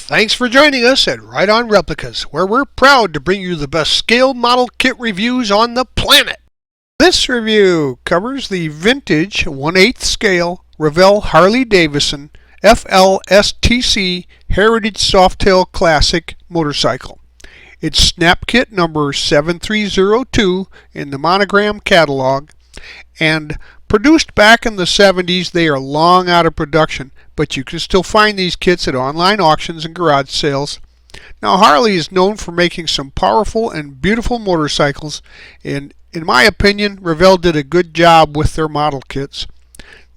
Thanks for joining us at Right On Replicas, where we're proud to bring you the best scale model kit reviews on the planet. This review covers the vintage 1/8 scale Revell Harley-Davidson FLSTC Heritage Softail Classic motorcycle. It's snap kit number 7302 in the monogram catalog, and produced back in the 70s, they are long out of production, but you can still find these kits at online auctions and garage sales. Now, Harley is known for making some powerful and beautiful motorcycles, and in my opinion, Revell did a good job with their model kits.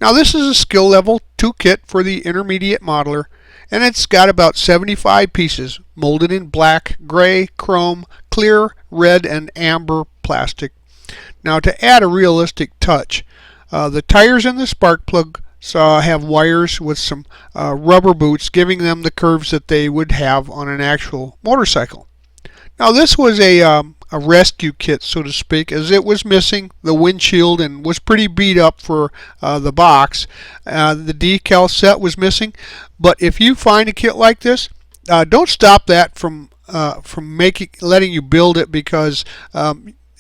Now, this is a skill level 2 kit for the intermediate modeler, and it's got about 75 pieces molded in black, gray, chrome, clear, red, and amber plastic. Now, to add a realistic touch, the tires and the spark plugs have wires with some rubber boots, giving them the curves that they would have on an actual motorcycle. Now, this was a rescue kit, so to speak, as it was missing the windshield and was pretty beat up for the box. The decal set was missing, but if you find a kit like this, don't stop that from letting you build it, because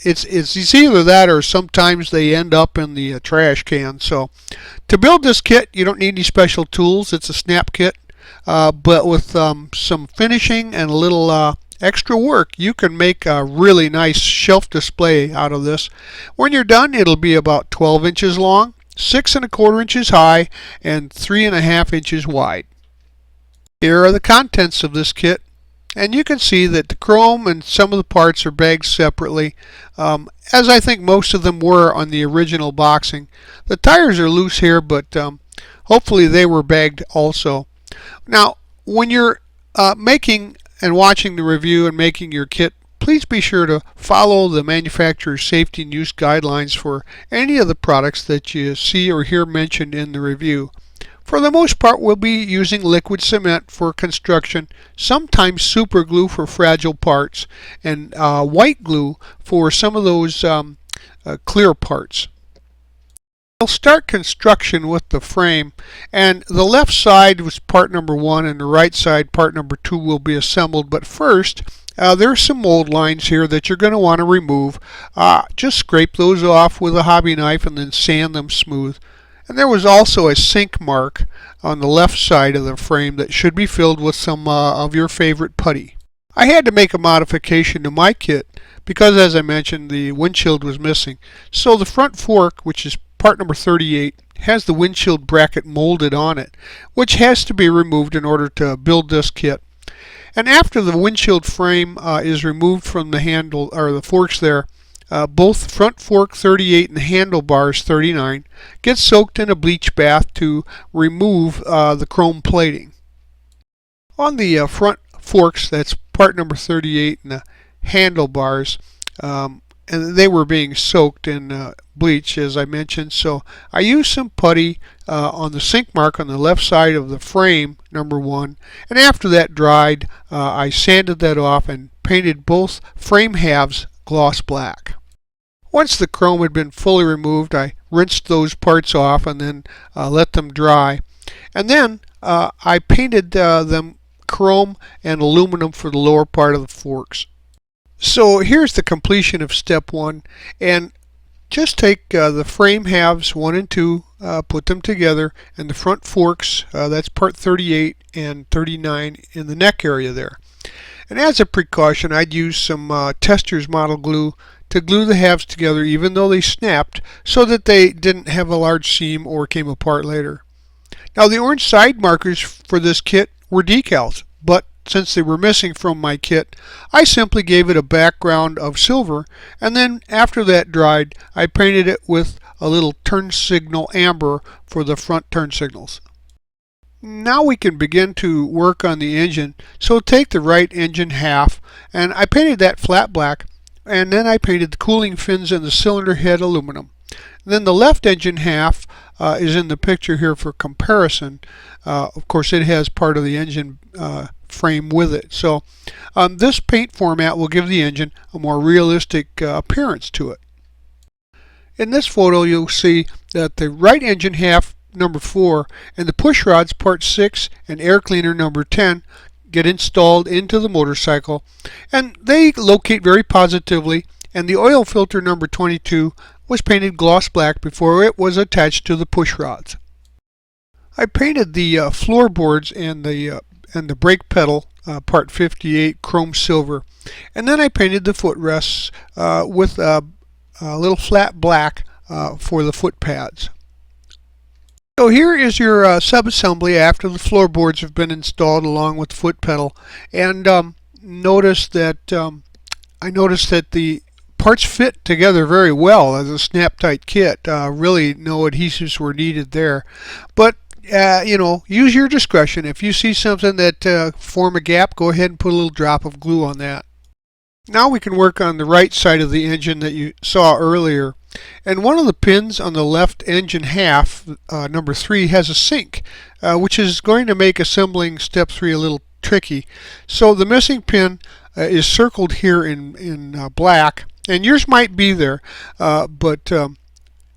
it's either that or sometimes they end up in the trash can. So to build this kit, you don't need any special tools. It's a snap kit, but with some finishing and a little extra work, you can make a really nice shelf display out of this. When you're done, it'll be about 12 inches long, 6 1/4 inches high, and 3 1/2 inches wide. Here are the contents of this kit. And you can see that the chrome and some of the parts are bagged separately, as I think most of them were on the original boxing. The tires are loose here, but hopefully they were bagged also. Now, when you're making and watching the review and making your kit, please be sure to follow the manufacturer's safety and use guidelines for any of the products that you see or hear mentioned in the review. For the most part, we'll be using liquid cement for construction, sometimes super glue for fragile parts, and white glue for some of those clear parts. We'll start construction with the frame, and the left side was part number 1 and the right side, part number 2, will be assembled. But first, there's some mold lines here that you're going to want to remove. Just scrape those off with a hobby knife and then sand them smooth. And there was also a sink mark on the left side of the frame that should be filled with some of your favorite putty. I had to make a modification to my kit because, as I mentioned, the windshield was missing. So the front fork, which is part number 38, has the windshield bracket molded on it, which has to be removed in order to build this kit. And after the windshield frame is removed from the handle or the forks there, both front fork 38 and handlebars 39 get soaked in a bleach bath to remove the chrome plating. On the front forks, that's part number 38, and the handlebars, and they were being soaked in bleach, as I mentioned. So I used some putty on the sink mark on the left side of the frame, number 1, and after that dried, I sanded that off and painted both frame halves gloss black. Once the chrome had been fully removed, I rinsed those parts off and then let them dry. And then I painted them chrome and aluminum for the lower part of the forks. So here's the completion of step 1. And just take the frame halves 1 and 2, put them together, and the front forks, that's part 38 and 39 in the neck area there. And as a precaution, I'd use some Tester's model glue to glue the halves together, even though they snapped, so that they didn't have a large seam or came apart later. Now, the orange side markers for this kit were decals, but since they were missing from my kit, I simply gave it a background of silver, and then after that dried, I painted it with a little turn signal amber for the front turn signals. Now we can begin to work on the engine. So take the right engine half, and I painted that flat black, and then I painted the cooling fins and the cylinder head aluminum. And then the left engine half is in the picture here for comparison. Of course, it has part of the engine frame with it. So this paint format will give the engine a more realistic appearance to it. In this photo, you'll see that the right engine half, number 4, and the push rods, part 6, and air cleaner, number 10, get installed into the motorcycle, and they locate very positively, and the oil filter number 22 was painted gloss black before it was attached to the push rods. I painted the floorboards and the brake pedal part 58 chrome silver, and then I painted the footrests with a little flat black for the foot pads. So here is your sub-assembly after the floorboards have been installed along with the foot pedal, and notice that I noticed that the parts fit together very well as a snap-tight kit. Really no adhesives were needed there, but use your discretion. If you see something that form a gap, go ahead and put a little drop of glue on that. Now we can work on the right side of the engine that you saw earlier. And one of the pins on the left engine half, number 3, has a sink, which is going to make assembling step 3 a little tricky. So the missing pin is circled here in black, and yours might be there, but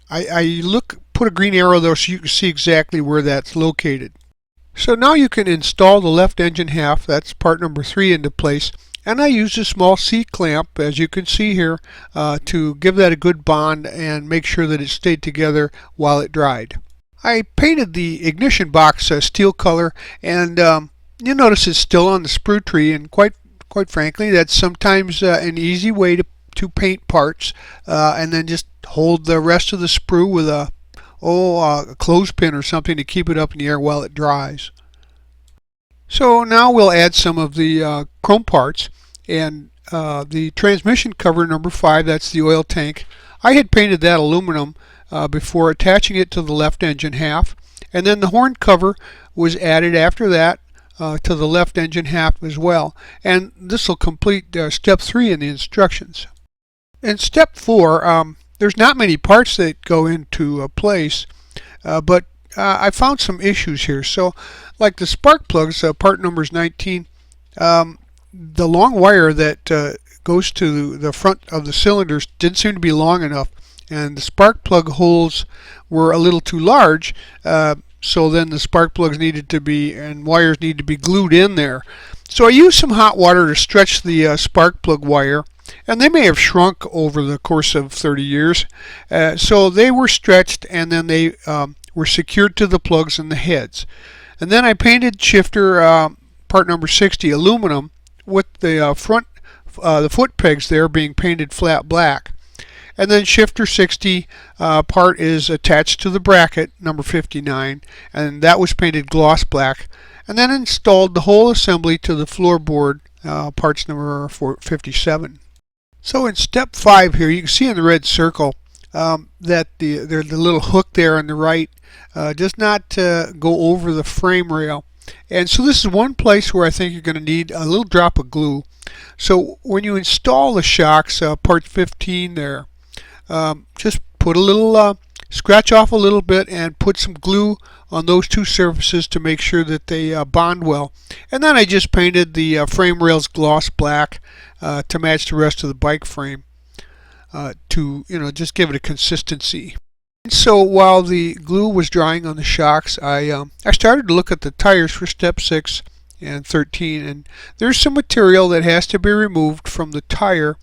I put a green arrow there so you can see exactly where that's located. So now you can install the left engine half, that's part number 3, into place. And I used a small C-clamp, as you can see here, to give that a good bond and make sure that it stayed together while it dried. I painted the ignition box steel color, and you notice it's still on the sprue tree, and quite frankly, that's sometimes an easy way to paint parts, and then just hold the rest of the sprue with a clothespin or something to keep it up in the air while it dries. So now we'll add some of the chrome parts, and the transmission cover number 5, that's the oil tank. I had painted that aluminum before attaching it to the left engine half, and then the horn cover was added after that to the left engine half as well, and this will complete step 3 in the instructions. In step 4, there's not many parts that go into place, but I found some issues here. So like the spark plugs, part numbers 19, the long wire that goes to the front of the cylinders didn't seem to be long enough, and the spark plug holes were a little too large, so then the spark plugs needed to be, and wires need to be glued in there. So I used some hot water to stretch the spark plug wire, and they may have shrunk over the course of 30 years. So they were stretched, and then they were secured to the plugs and the heads. And then I painted shifter part number 60 aluminum, with the the foot pegs there being painted flat black. And then shifter 60 part is attached to the bracket number 59, and that was painted gloss black. And then installed the whole assembly to the floorboard, parts number 57. So in step 5 here, you can see in the red circle that the little hook there on the right does not go over the frame rail. And so this is one place where I think you're going to need a little drop of glue. So when you install the shocks, part 15 there, just put a little, scratch off a little bit and put some glue on those two surfaces to make sure that they bond well. And then I just painted the frame rails gloss black to match the rest of the bike frame, to just give it a consistency. So while the glue was drying on the shocks, I started to look at the tires for step 6 and 13, and there's some material that has to be removed from the tire.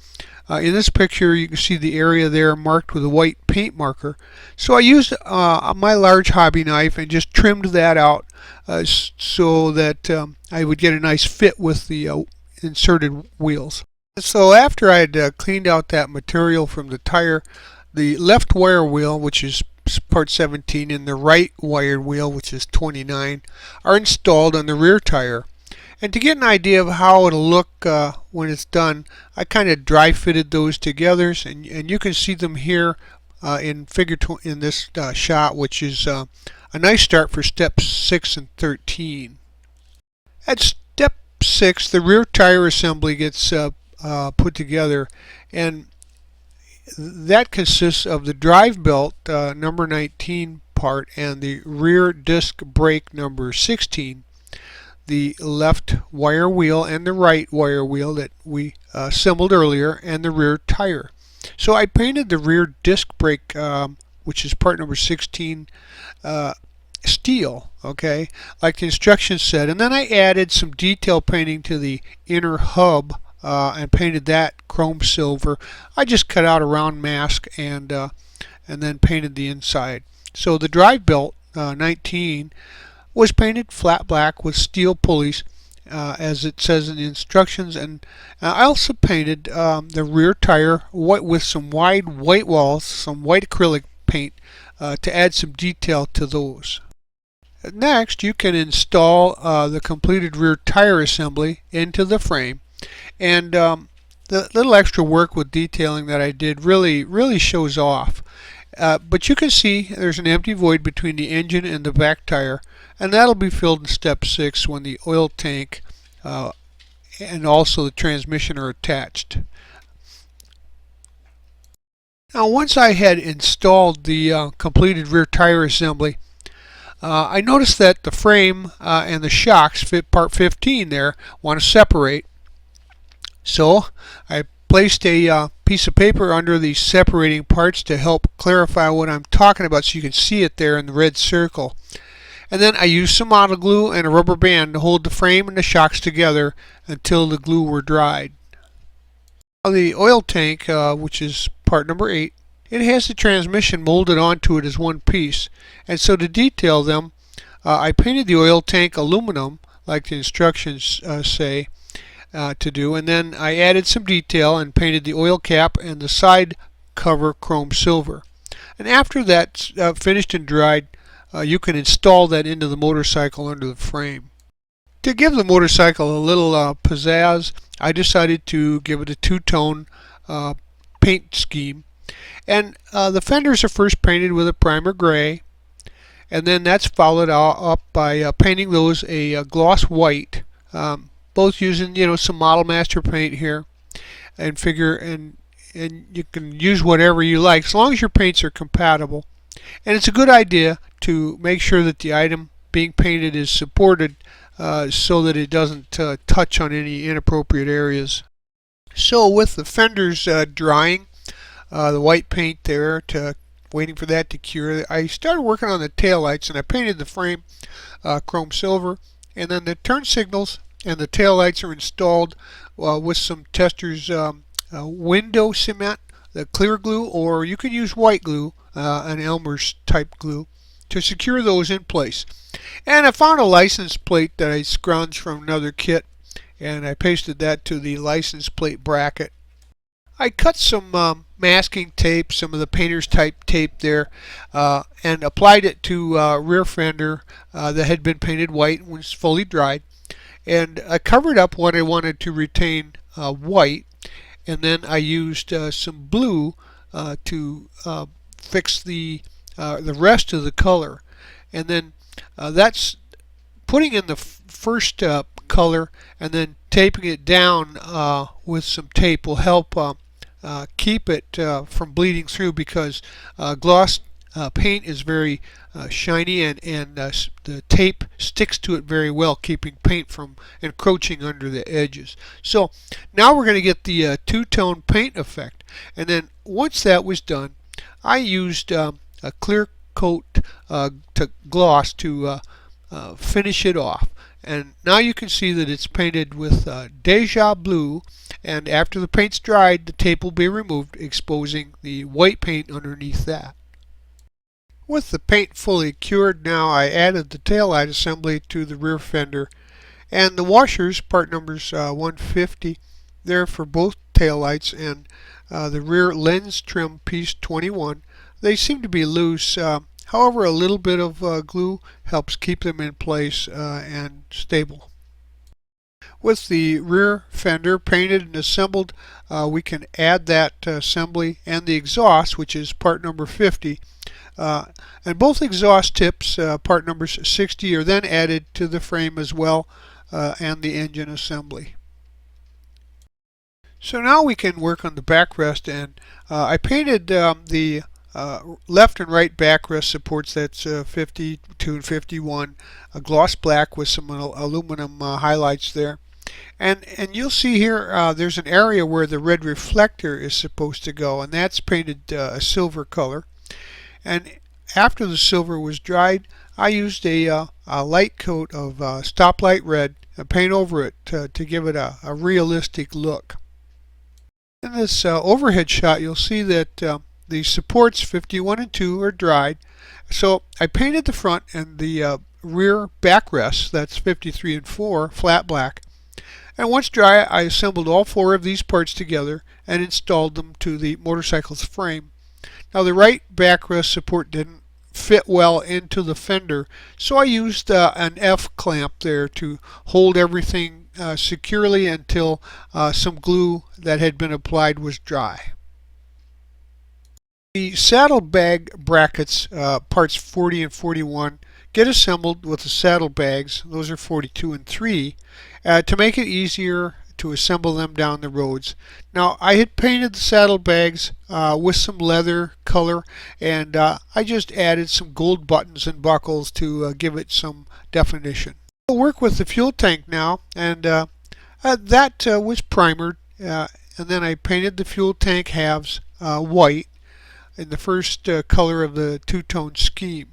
In this picture you can see the area there marked with a white paint marker. So I used my large hobby knife and just trimmed that out so that I would get a nice fit with the inserted wheels. So after I had cleaned out that material from the tire, the left wire wheel, which is part 17, and the right wired wheel, which is 29, are installed on the rear tire. And to get an idea of how it'll look when it's done, I kind of dry fitted those together, and you can see them here in figure in this shot, which is a nice start for steps 6 and 13. At step 6, the rear tire assembly gets put together, and that consists of the drive belt number 19 part and the rear disc brake number 16, the left wire wheel and the right wire wheel that we assembled earlier, and the rear tire. So I painted the rear disc brake, which is part number 16, steel, okay, like the instructions said. And then I added some detail painting to the inner hub and painted that chrome silver. I just cut out a round mask and then painted the inside. So the drive belt 19 was painted flat black with steel pulleys, as it says in the instructions, and I also painted the rear tire white with some wide white walls, some white acrylic paint to add some detail to those. Next, you can install the completed rear tire assembly into the frame, and the little extra work with detailing that I did really shows off. But you can see there's an empty void between the engine and the back tire, and that'll be filled in step 6 when the oil tank and also the transmission are attached. Now, once I had installed the completed rear tire assembly, I noticed that the frame and the shocks, part 15 there, want to separate. So I placed a piece of paper under the separating parts to help clarify what I'm talking about, so you can see it there in the red circle. And then I used some auto glue and a rubber band to hold the frame and the shocks together until the glue were dried. Now the oil tank, which is part number 8, it has the transmission molded onto it as one piece. And so to detail them, I painted the oil tank aluminum, like the instructions say to do, and then I added some detail and painted the oil cap and the side cover chrome silver. And after that's finished and dried, you can install that into the motorcycle under the frame. To give the motorcycle a little pizzazz, I decided to give it a two-tone paint scheme. And the fenders are first painted with a primer gray, and then that's followed up by painting those a gloss white, both using some Model Master paint here, and you can use whatever you like as long as your paints are compatible. And it's a good idea to make sure that the item being painted is supported so that it doesn't touch on any inappropriate areas. So with the fenders drying, the white paint there, waiting for that to cure, I started working on the taillights, and I painted the frame chrome silver, and then the turn signals and the taillights are installed with some Testors window cement, the clear glue, or you can use white glue, an Elmer's type glue, to secure those in place. And I found a license plate that I scrounged from another kit, and I pasted that to the license plate bracket. I cut some masking tape, some of the painter's type tape there, and applied it to rear fender that had been painted white and was fully dried. And I covered up what I wanted to retain white, and then I used some blue to fix the rest of the color. And then that's putting in the first color and then taping it down with some tape will help keep it from bleeding through, because gloss paint is very shiny, and the tape sticks to it very well, keeping paint from encroaching under the edges. So now we're going to get the two-tone paint effect, and then once that was done, I used a clear coat to gloss to finish it off. And now you can see that it's painted with Deja Blue, and after the paint's dried, the tape will be removed, exposing the white paint underneath that. With the paint fully cured now, I added the taillight assembly to the rear fender, and the washers, part numbers 150, there for both taillights, and the rear lens trim piece 21. They seem to be loose. However, a little bit of glue helps keep them in place and stable. With the rear fender painted and assembled, we can add that assembly and the exhaust, which is part number 50. And both exhaust tips, part numbers 60, are then added to the frame as well, and the engine assembly. So now we can work on the backrest, and I painted the left and right backrest supports, that's 52 and 51, a gloss black with some aluminum highlights there. And you'll see here there's an area where the red reflector is supposed to go, and that's painted a silver color. And after the silver was dried, I used a light coat of stoplight red and paint over it to give it a realistic look. In this overhead shot, you'll see that the supports 51 and 2 are dried. So I painted the front and the rear backrest, that's 53 and 4, flat black. And once dry, I assembled all 4 of these parts together and installed them to the motorcycle's frame. Now the right backrest support didn't fit well into the fender, so I used an F clamp there to hold everything securely until some glue that had been applied was dry. The saddlebag brackets, parts 40 and 41, get assembled with the saddlebags, those are 42 and 3, to make it easier to assemble them down the roads. Now I had painted the saddlebags with some leather color, and I just added some gold buttons and buckles to give it some definition. I'll work with the fuel tank now, and that was primered, and then I painted the fuel tank halves white in the first color of the two-tone scheme.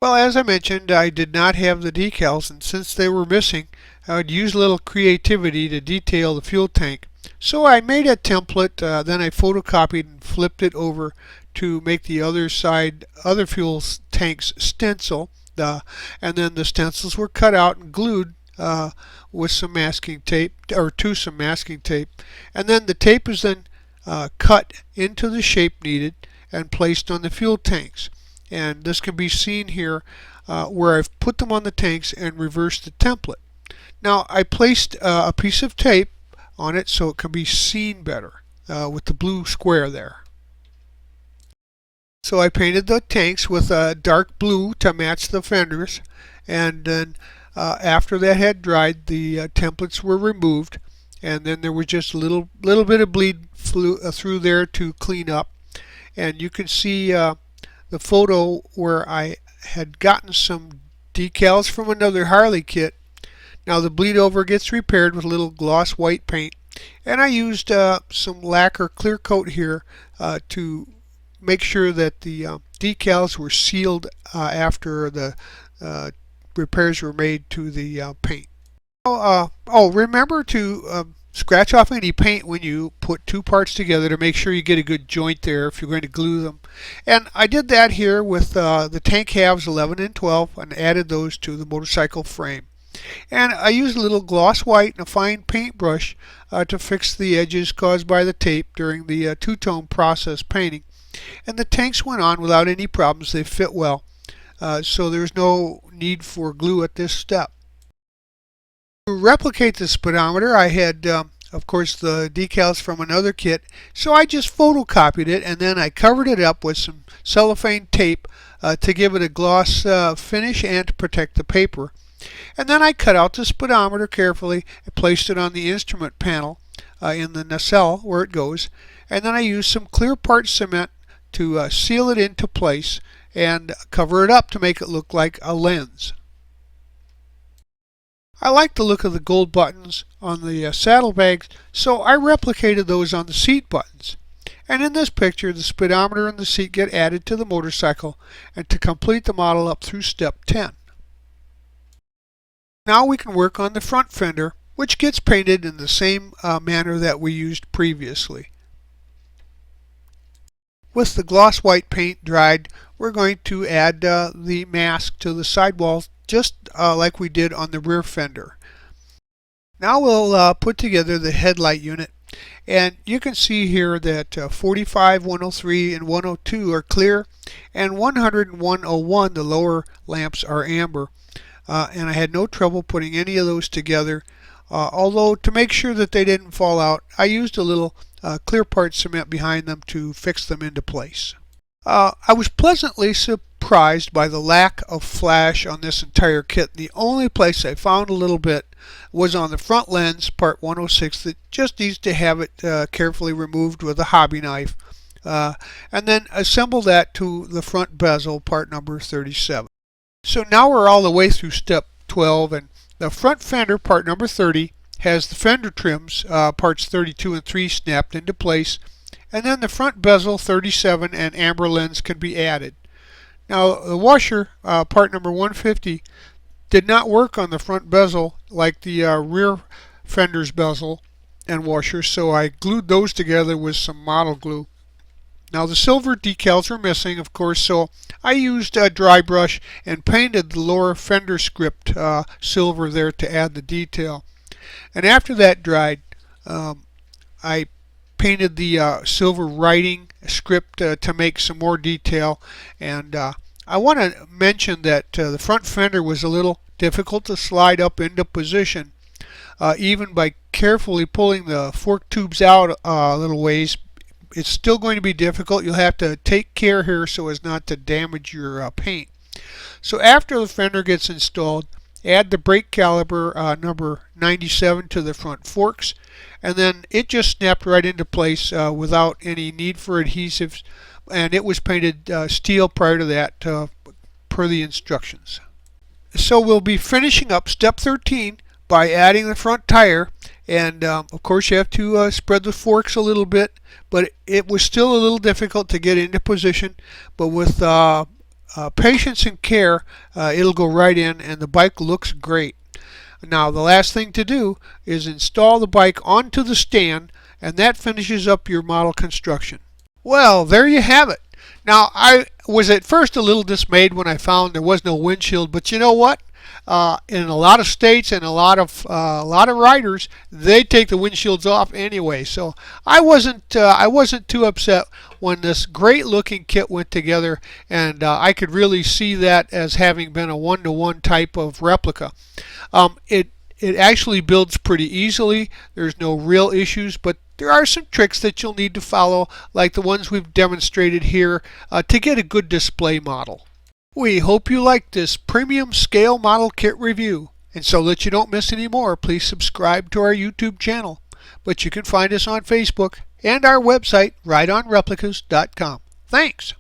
Well, as I mentioned, I did not have the decals, and since they were missing, I would use a little creativity to detail the fuel tank. So I made a template, then I photocopied and flipped it over to make the other fuel tank's stencil, and then the stencils were cut out and glued with some masking tape, or to some masking tape, and then the tape is then cut into the shape needed and placed on the fuel tanks. And this can be seen here where I've put them on the tanks and reversed the template. Now I placed a piece of tape on it so it can be seen better with the blue square there. So I painted the tanks with dark blue to match the fenders, and then after that had dried, the templates were removed, and then there was just a little bit of bleed through there to clean up. And you can see the photo where I had gotten some decals from another Harley kit. Now the bleed over gets repaired with a little gloss white paint, and I used some lacquer clear coat here to make sure that the decals were sealed after the repairs were made to the paint. Remember to scratch off any paint when you put 2 parts together to make sure you get a good joint there if you're going to glue them. And I did that here with the tank halves 11 and 12 and added those to the motorcycle frame. And I used a little gloss white and a fine paintbrush to fix the edges caused by the tape during the two-tone process painting. And the tanks went on without any problems. They fit well. So there's no need for glue at this step. To replicate the speedometer, I had, of course, the decals from another kit, so I just photocopied it and then I covered it up with some cellophane tape to give it a gloss finish and to protect the paper. And then I cut out the speedometer carefully and placed it on the instrument panel in the nacelle where it goes, and then I used some clear part cement to seal it into place and cover it up to make it look like a lens. I like the look of the gold buttons on the saddlebags, so I replicated those on the seat buttons. And in this picture, the speedometer and the seat get added to the motorcycle, and to complete the model up through step 10. Now we can work on the front fender, which gets painted in the same manner that we used previously. With the gloss white paint dried, we're going to add the mask to the sidewall just like we did on the rear fender. Now we'll put together the headlight unit, and you can see here that 45, 103, and 102 are clear, and 100 and 101, the lower lamps, are amber. And I had no trouble putting any of those together, although to make sure that they didn't fall out, I used a little clear part cement behind them to fix them into place. I was pleasantly surprised by the lack of flash on this entire kit. The only place I found a little bit was on the front lens, part 106, that just needs to have it carefully removed with a hobby knife, and then assemble that to the front bezel, part number 37. So now we're all the way through step 12, and the front fender, part number 30, has the fender trims, parts 32 and 3, snapped into place, and then the front bezel 37 and amber lens can be added. Now the washer, part number 150, did not work on the front bezel like the rear fender's bezel and washer, so I glued those together with some model glue. Now the silver decals were missing, of course, so I used a dry brush and painted the lower fender script silver there to add the detail. And after that dried, I painted the silver writing script to make some more detail. And I want to mention that the front fender was a little difficult to slide up into position, even by carefully pulling the fork tubes out a little ways. It's still going to be difficult. You'll have to take care here so as not to damage your paint. So after the fender gets installed, add the brake caliper number 97 to the front forks, and then it just snapped right into place without any need for adhesives, and it was painted steel prior to that per the instructions. So we'll be finishing up step 13 by adding the front tire, and of course you have to spread the forks a little bit, but it was still a little difficult to get into position, but with patience and care it'll go right in, and the bike looks great. Now the last thing to do is install the bike onto the stand, and that finishes up your model construction. Well, there you have it. Now I was at first a little dismayed when I found there was no windshield, but you know what? In a lot of states and a lot of riders, they take the windshields off anyway. So I wasn't too upset when this great looking kit went together, and I could really see that as having been a one-to-one type of replica. It actually builds pretty easily. There's no real issues, but there are some tricks that you'll need to follow, like the ones we've demonstrated here, to get a good display model. We hope you liked this premium scale model kit review, and so that you don't miss any more, please subscribe to our YouTube channel. But you can find us on Facebook and our website, rideonreplicas.com. Thanks!